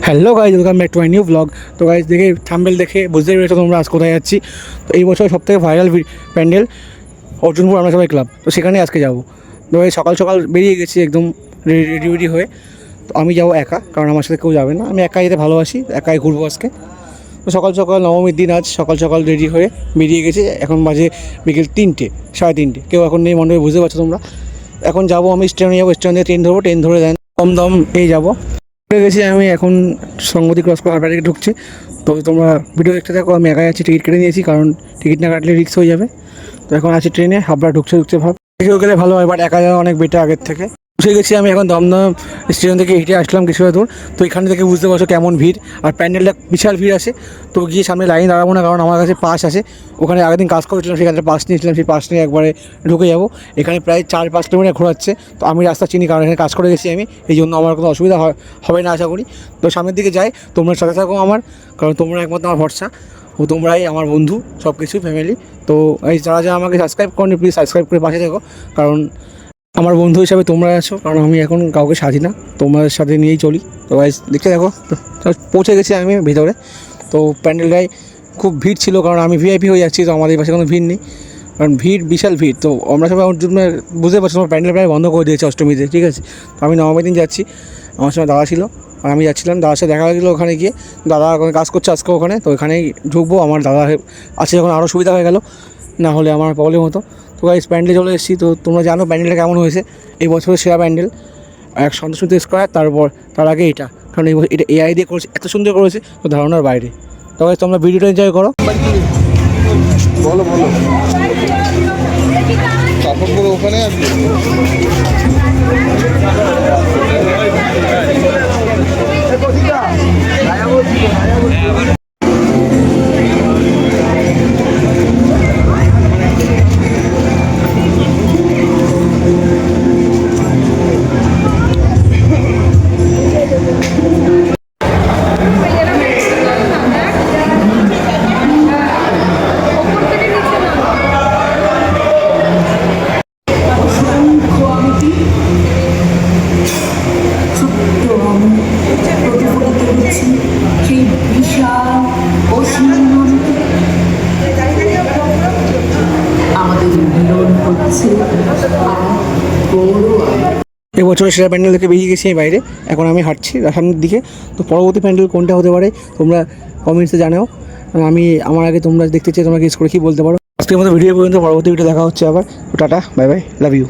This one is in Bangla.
Hello guys, welcome back to my new blog. তো গাইজ দেখে থাম্বনেল দেখে বুঝতেই পেরেছো তোমরা আজ কোথায় যাচ্ছি। তো এই বছর সবথেকে ভাইরাল প্যান্ডেল অর্জুনপুর আমরা সবাই ক্লাব, তো সেখানে আজকে যাবো। তো এই সকাল সকাল বেরিয়ে গেছি একদম রেডি হয়ে। তো আমি যাবো একা, কারণ আমার সাথে কেউ যাবে না, আমি একাই যেতে ভালোবাসি, একাই ঘুরবো আজকে। তো সকাল সকাল নবমীর দিন আজ সকাল সকাল রেডি হয়ে বেরিয়ে গেছে। এখন বাজে বিকেল 3টে, 3:30। কেউ এখন নেই মণ্ডপে, বুঝতে পারছো তোমরা। এখন যাবো আমি স্টেশনে যাবো, স্টেশন থেকে ট্রেন ধরবো, ট্রেন ধরে দেন দমদম এই যাবো। গেছি আমি এখন সংগতি ক্রস করে হারবারে ঢুকছি। তো তোমরা ভিডিও দেখতে থাকো। আমি একাই আছি, টিকিট কেটে নিয়েছি, কারণ টিকিট না কাটলে রিস্ক হয়ে যাবে। তো এখন আছি ট্রেনে, হাবড়া ঢুকছে ভাব। কেউ গেলে ভালো হয়, বাট একা যাওয়া অনেক বেটার আগের থেকে। পৌঁছে গেছি আমি এখন দমদম স্টেশন থেকে হেঁটে আসলাম কিছুটা দূর। তো এখানে থেকে বুঝতে পারছো কেমন ভিড়, আর প্যান্ডেলটা বিশাল ভিড় আছে। তো গিয়ে সামনে লাইন দাঁড়াবো না, কারণ আমার কাছে পাস আছে। ওখানে আগের দিন কাজ করেছিলাম, সেখানে পাস নিয়েছিলাম, সেই পাস নিয়ে একবারে ঢুকে যাবো। এখানে প্রায় 4-5 কিলোমিটার ঘোরাচ্ছে। তো আমি রাস্তা চিনি, কারণ এখানে কাজ করে গেছি আমি, এই জন্য আমার কোনো অসুবিধা হবে না আশা করি। তো সামনের দিকে যাই, তোমরা সাথে থাকো আমার, কারণ তোমরা একমাত্র আমার ভরসা, ও তোমরাই আমার বন্ধু, সব কিছু ফ্যামিলি। তো এই যারা আমাকে সাবস্ক্রাইব করেনি, প্লিজ সাবস্ক্রাইব করে পাশে থাকো, কারণ আমার বন্ধু হিসাবে তোমরা আছো। কারণ আমি এখন কাউকে সাজি না, তোমাদের সাথে নিয়েই চলি। তো গাইস দেখতে দেখো, তো পৌঁছে গেছি আমি ভিতরে। তো প্যান্ডেলটায় খুব ভিড় ছিল, কারণ আমি ভিআইপি হয়ে যাচ্ছি, তো আমাদের পাশে কোনো ভিড় নেই, কারণ ভিড় বিশাল ভিড়। তো আমরা সবাই বুঝতে পারছি, তোমার প্যান্ডেল প্রায় বন্ধ করে দিয়েছে অষ্টমীতে, ঠিক আছে। তো আমি নবমীর দিন যাচ্ছি, আমার সঙ্গে দাদা ছিল, আর আমি যাচ্ছিলাম। দাদার সাথে দেখা গেছিলো ওখানে গিয়ে, দাদা ওখানে কাজ করছে আজকে ওখানে, তো ওখানেই ঢুকবো। আমার দাদা আছে যখন আরও সুবিধা হয়ে গেল, না হলে আমার প্রবলেম হতো। তো গাইস প্যান্ডেলে চলে এসেছি। তো তোমরা জানো প্যান্ডেলটা কেমন হয়েছে, এই বছরের সেরা প্যান্ডেল এক সন্তোষী স্কোয়ার। তার আগে এটা, কারণ এটা এআই দিয়ে করেছে, এত সুন্দর করেছে, তো ধারণার বাইরে। তো গাইস তোমরা ভিডিওটা এনজয় করো। বলো ওখানে আসবে। এবছরের সেরা প্যান্ডেল থেকে বেরিয়ে গেছি আমি বাইরে, এখন আমি হাঁটছি সামনের দিকে। তো পরবর্তী প্যান্ডেল কোনটা হতে পারে তোমরা কমেন্টসে জানাও। আমার আগে তোমরা দেখতে চাই, তোমরা গেস করে কি বলতে পারো। আজকের মতো ভিডিও পর্যন্ত, পরবর্তী ভিডিও দেখা হচ্ছে আবার। Tata, bye bye, love you.